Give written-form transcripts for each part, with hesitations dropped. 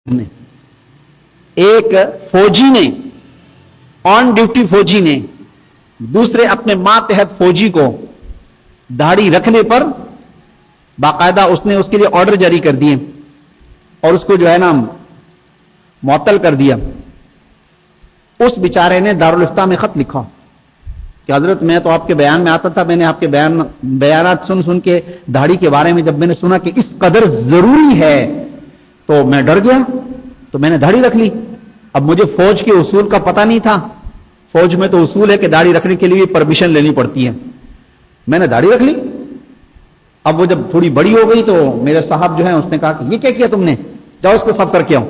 نے ایک فوجی نے، آن ڈیوٹی فوجی نے دوسرے اپنے ماتحت فوجی کو داڑھی رکھنے پر باقاعدہ اس نے اس کے لیے آرڈر جاری کر دیے اور اس کو جو ہے نا معطل کر دیا. اس بیچارے نے دارالفتہ میں خط لکھا کہ حضرت میں تو آپ کے بیان میں آتا تھا، میں نے آپ کے بیانات سن کے داڑھی کے بارے میں جب میں نے سنا کہ اس قدر ضروری ہے تو میں ڈر گیا، تو میں نے داڑھی رکھ لی. اب مجھے فوج کے اصول کا پتہ نہیں تھا، فوج میں تو اصول ہے کہ داڑھی رکھنے کے لیے پرمیشن لینی پڑتی ہے. میں نے داڑھی رکھ لی. اب وہ جب تھوڑی بڑی ہو گئی تو میرے صاحب جو ہیں اس نے کہا کہ یہ کیا کیا تم نے، جاؤ اس کو صاف کر کے آؤ،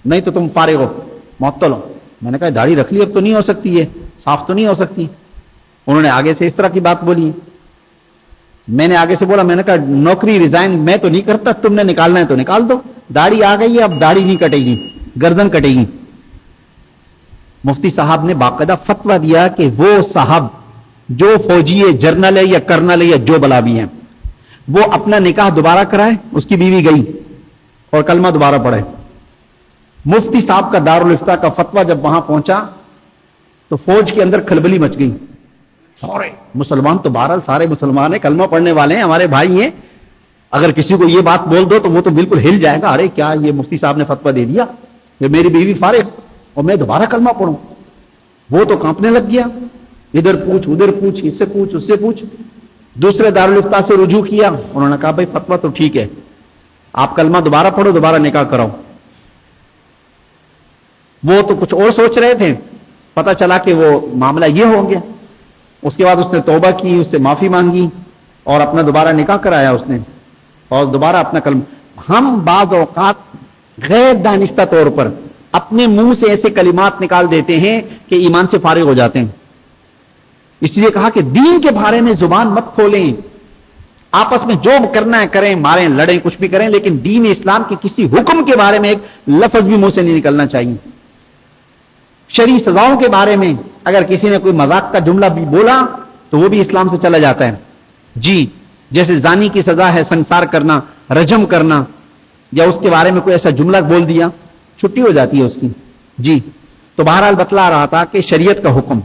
نہیں تو تم فارغ ہو، معطل ہو. میں نے کہا داڑھی رکھ لی، اب تو نہیں ہو سکتی، ہے صاف تو نہیں ہو سکتی. انہوں نے آگے سے اس طرح کی بات بولی. میں نے آگے سے بولا، میں نے کہا نوکری ریزائن میں تو نہیں کرتا، تم نے نکالنا ہے تو نکال دو، داڑھی آ گئی ہے، اب داڑھی نہیں کٹے گی، گردن کٹے گی. مفتی صاحب نے باقاعدہ فتویٰ دیا کہ وہ صاحب جو فوجی ہے، جرنل ہے یا کرنل ہے یا جو بلا بھی ہے، وہ اپنا نکاح دوبارہ کرائے، اس کی بیوی گئی اور کلمہ دوبارہ پڑھے. مفتی صاحب کا دارالفتہ کا فتویٰ جب وہاں پہنچا تو فوج کے اندر کھلبلی مچ گئی. سارے مسلمان تو بہرحال سارے مسلمان ہیں، کلمہ پڑھنے والے ہیں، ہمارے بھائی ہیں، اگر کسی کو یہ بات بول دو تو وہ تو بالکل ہل جائے گا، ارے کیا یہ مفتی صاحب نے فتویٰ دے دیا کہ میری بیوی فارغ اور میں دوبارہ کلمہ پڑھوں. وہ تو کانپنے لگ گیا، ادھر پوچھ ادھر پوچھ، اس سے پوچھ اس سے پوچھ. دوسرے دارالفتہ سے رجوع کیا، انہوں نے کہا بھائی فتویٰ تو ٹھیک ہے، آپ کلمہ دوبارہ پڑھو، دوبارہ نکاح کراؤ. وہ تو کچھ اور سوچ رہے تھے، پتہ چلا کہ وہ معاملہ یہ ہو گیا. اس کے بعد اس نے توبہ کی، اس سے معافی مانگی اور اپنا دوبارہ نکاح کرایا اس نے اور دوبارہ اپنا کلمہ. ہم بعض اوقات غیر دانستہ طور پر اپنے منہ سے ایسے کلمات نکال دیتے ہیں کہ ایمان سے فارغ ہو جاتے ہیں. اس لیے کہا کہ دین کے بارے میں زبان مت کھولیں، آپس میں جو کرنا ہے کریں، ماریں لڑیں کچھ بھی کریں، لیکن دین اسلام کے کسی حکم کے بارے میں ایک لفظ بھی منہ سے نہیں نکلنا چاہیے. شرعی سزاؤں کے بارے میں اگر کسی نے کوئی مذاق کا جملہ بھی بولا تو وہ بھی اسلام سے چلا جاتا ہے. جی جیسے زانی کی سزا ہے سنسار کرنا، رجم کرنا، یا اس کے بارے میں کوئی ایسا جملہ بول دیا چھٹی ہو جاتی ہے اس کی. جی تو بہرحال بتلا رہا تھا کہ شریعت کا حکم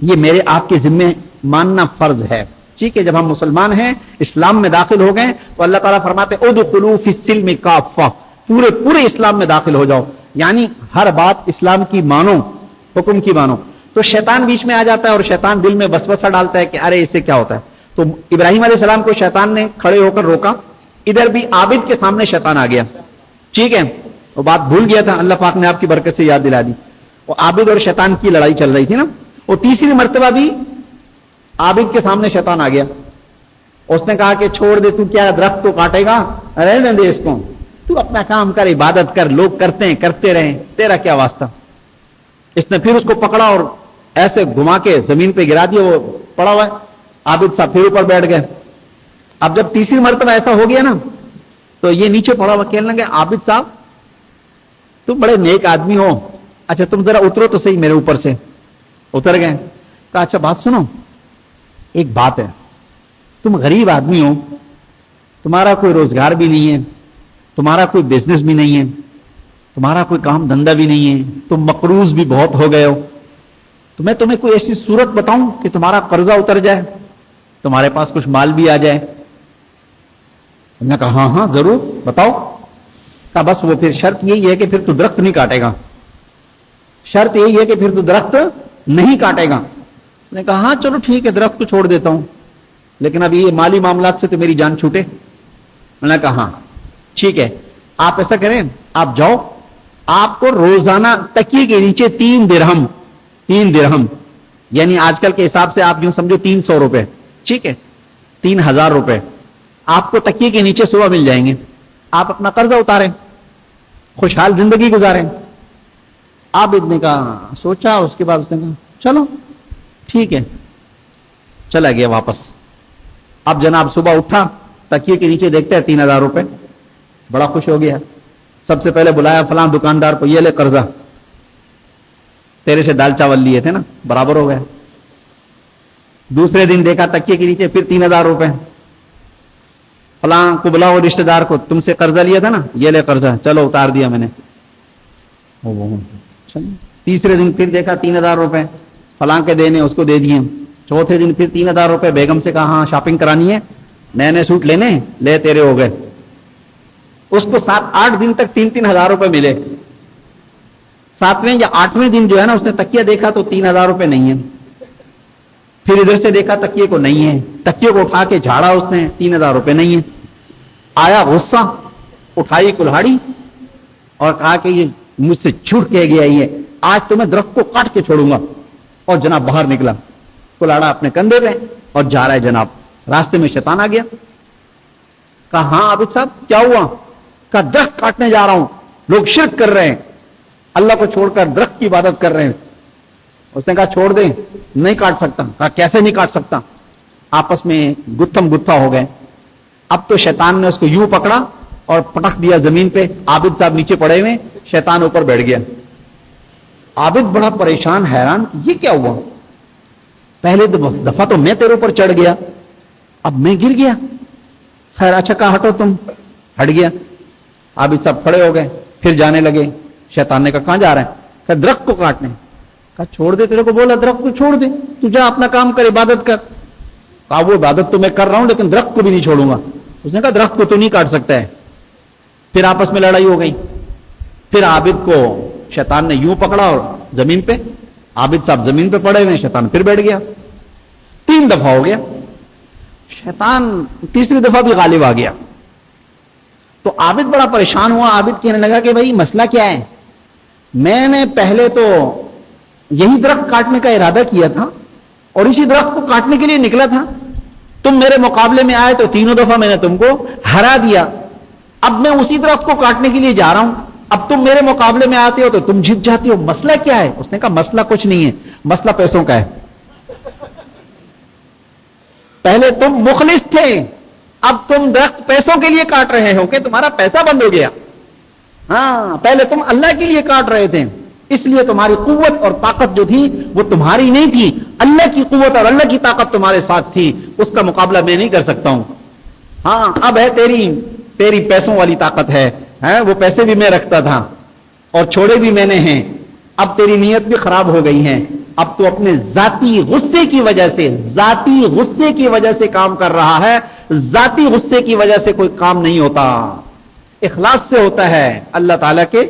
یہ میرے آپ کے ذمے ماننا فرض ہے. ٹھیک ہے، جب ہم مسلمان ہیں، اسلام میں داخل ہو گئے تو اللہ تعالیٰ فرماتے ادخلوا فی السلم کافہ، پورے اسلام میں داخل ہو جاؤ، یعنی ہر بات اسلام کی مانو، حکم کی مانو. تو شیطان بیچ میں آ جاتا ہے اور شیطان دل میں وسوسہ ڈالتا ہے کہ ارے اس سے کیا ہوتا ہے. تو ابراہیم علیہ السلام کو شیطان نے کھڑے ہو کر روکا، ادھر بھی عابد کے سامنے شیطان آ گیا. ٹھیک ہے، وہ بات بھول گیا تھا، اللہ پاک نے آپ کی برکت سے یاد دلا دی. وہ عابد اور شیطان کی لڑائی چل رہی تھی نا. وہ تیسری مرتبہ بھی عابد کے سامنے شیطان آ گیا. اس نے کہا کہ چھوڑ دے، تو کیا درخت کو کاٹے گا، رہنے دے اس کو، تو اپنا کام کر، عبادت کر، لوگ کرتے ہیں کرتے رہیں، تیرا کیا واسطہ. اس نے پھر اس کو پکڑا اور ایسے گھما کے زمین پہ گرا دیا، وہ پڑا ہوا ہے. عابد صاحب پھر اوپر بیٹھ گئے. اب جب تیسری مرتبہ ایسا ہو گیا نا تو یہ نیچے پڑا ہوا کہنے لگے عابد صاحب تم بڑے نیک آدمی ہو، اچھا تم ذرا اترو تو صحیح میرے اوپر سے. اتر گئے. کہا اچھا بات سنو، ایک بات ہے، تم غریب آدمی ہو، تمہارا کوئی روزگار بھی نہیں ہے، تمہارا کوئی بزنس بھی نہیں ہے، تمہارا کوئی کام دھندا بھی نہیں ہے، تم مقروض بھی بہت ہو گئے ہو، تو میں تمہیں کوئی ایسی صورت بتاؤں کہ تمہارا قرضہ اتر جائے، تمہارے پاس کچھ مال بھی آ جائے. میں نے کہا ہاں ضرور بتاؤ. کہا بس وہ پھر شرط یہی ہے کہ پھر تو درخت نہیں کاٹے گا، شرط یہی ہے کہ پھر تو درخت نہیں کاٹے گا. میں نے کہا ہاں چلو ٹھیک ہے، درخت کو چھوڑ دیتا ہوں، لیکن اب یہ مالی معاملات سے تو میری جان چھوٹے. میں نے کہا ہاں ٹھیک ہے، آپ ایسا کریں، آپ جاؤ، آپ کو روزانہ تکیے کے نیچے 3 درہم یعنی آج کل کے حساب سے آپ یوں سمجھو 300 روپے، ٹھیک ہے، 3000 روپے آپ کو تکیے کے نیچے صبح مل جائیں گے. آپ اپنا قرضہ اتاریں، خوشحال زندگی گزاریں. عابد نے کہا سوچا، اس کے بعد اس نے کہا چلو ٹھیک ہے، چلا گیا واپس. اب جناب صبح اٹھا، تکیے کے نیچے دیکھتا ہے 3000 روپے، بڑا خوش ہو گیا. سب سے پہلے بلایا فلاں دکاندار کو، یہ لے قرضہ، تیرے سے دال چاول لیے تھے نا، برابر ہو گیا. دوسرے دن دیکھا تکیے کے نیچے پھر 3000 روپے. فلاں کو بلاؤ رشتے دار کو، تم سے قرضہ لیا تھا نا، یہ لے قرضہ، چلو اتار دیا میں نے. تیسرے دن پھر دیکھا 3,000 روپے فلاں کے دینے، اس کو دے دیے. چوتھے دن پھر 3,000 روپے بیگم سے کہا ہاں شاپنگ کرانی ہے، نئے نئے سوٹ لینے، لے تیرے ہو گئے. اس کو 7-8 دن تک 3,000 روپے ملے. 7ویں یا 8ویں دن جو ہے نا، اس نے تکیہ دیکھا تو 3,000 روپے نہیں ہے. پھر ادھر سے دیکھا تکیے کو نہیں ہے، تکیے کو اٹھا کے جھاڑا اس نے، 3,000 روپے نہیں ہے. آیا غصہ، اٹھائی کلہاڑی اور کہا کہ یہ مجھ سے چھوٹ کے گیا، یہ آج تو میں درخت کو کاٹ کے چھوڑوں گا. اور جناب باہر نکلا، کلاڑا اپنے کندھے پہ اور جا رہا ہے. جناب راستے میں شیطان آ گیا. کہا ہاں عابد صاحب کیا ہوا؟ کہا درخت کاٹنے جا رہا ہوں، لوگ شرک کر رہے ہیں، اللہ کو چھوڑ کر درخت کی عبادت کر رہے ہیں. اس نے کہا چھوڑ دیں، نہیں کاٹ سکتا. کہا کیسے نہیں کاٹ سکتا؟ آپس میں گتھم گتھا ہو گئے. اب تو شیطان نے اس کو یوں پکڑا اور پٹک دیا زمین پہ. عابد صاحب نیچے پڑے ہوئے، شیطان اوپر بیٹھ گیا. عابد بڑا پریشان حیران، یہ کیا ہوا؟ پہلے دفعہ تو میں تیرے اوپر چڑھ گیا، اب میں گر گیا. خیر اچھا کہا ہٹو تم، ہٹ گیا. عابد صاحب کھڑے ہو گئے، پھر جانے لگے. شیطان نے کہا کہاں جا رہے ہیں؟ کہا درخت کو کاٹنے. کہا چھوڑ دے، تیرے کو بولا درخت کو چھوڑ دے، تو جا اپنا کام کر، عبادت کر. کہا وہ عبادت تو میں کر رہا ہوں لیکن درخت کو بھی نہیں چھوڑوں گا. اس نے کہا درخت کو تو نہیں کاٹ سکتا ہے. پھر آپس میں لڑائی ہو گئی. پھر عابد کو شیطان نے یوں پکڑا اور زمین پہ، عابد صاحب زمین پہ پڑے ہوئے، شیطان پھر بیٹھ گیا. 3 دفعہ ہو گیا. شیطان تیسری دفعہ بھی غالب آ گیا. تو عابد بڑا پریشان ہوا. عابد کہنے لگا کہ بھائی مسئلہ کیا ہے؟ میں نے پہلے تو یہی درخت کاٹنے کا ارادہ کیا تھا اور اسی درخت کو کاٹنے کے لیے نکلا تھا. تم میرے مقابلے میں آئے تو 3 دفعہ میں نے تم کو ہرا دیا. اب میں اسی درخت کو کاٹنے کے لیے جا رہا ہوں. اب تم میرے مقابلے میں آتے ہو تو تم جیت جاتے ہو. مسئلہ کیا ہے؟ اس نے کہا مسئلہ کچھ نہیں ہے، مسئلہ پیسوں کا ہے. پہلے تم مخلص تھے، اب تم درخت پیسوں کے لیے کاٹ رہے ہو کہ تمہارا پیسہ بند ہو گیا. ہاں پہلے تم اللہ کے لیے کاٹ رہے تھے، اس لیے تمہاری قوت اور طاقت جو تھی وہ تمہاری نہیں تھی، اللہ کی قوت اور اللہ کی طاقت تمہارے ساتھ تھی. اس کا مقابلہ میں نہیں کر سکتا ہوں. ہاں اب ہے تیری پیسوں والی طاقت ہے. وہ پیسے بھی میں رکھتا تھا اور چھوڑے بھی میں نے ہیں. اب تیری نیت بھی خراب ہو گئی ہے. اب تو اپنے ذاتی غصے کی وجہ سے کام کر رہا ہے. ذاتی غصے کی وجہ سے کوئی کام نہیں ہوتا، اخلاص سے ہوتا ہے. اللہ تعالیٰ کے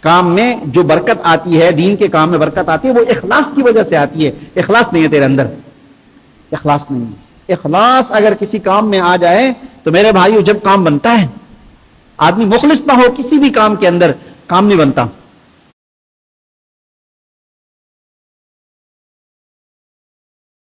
کام میں جو برکت آتی ہے، دین کے کام میں برکت آتی ہے، وہ اخلاص کی وجہ سے آتی ہے. اخلاص نہیں ہے تیرے اندر، اخلاص نہیں ہے. اخلاص اگر کسی کام میں آ جائے تو میرے بھائیو جب کام بنتا ہے، آدمی مخلص نہ ہو کسی بھی کام کے اندر، کام نہیں بنتا.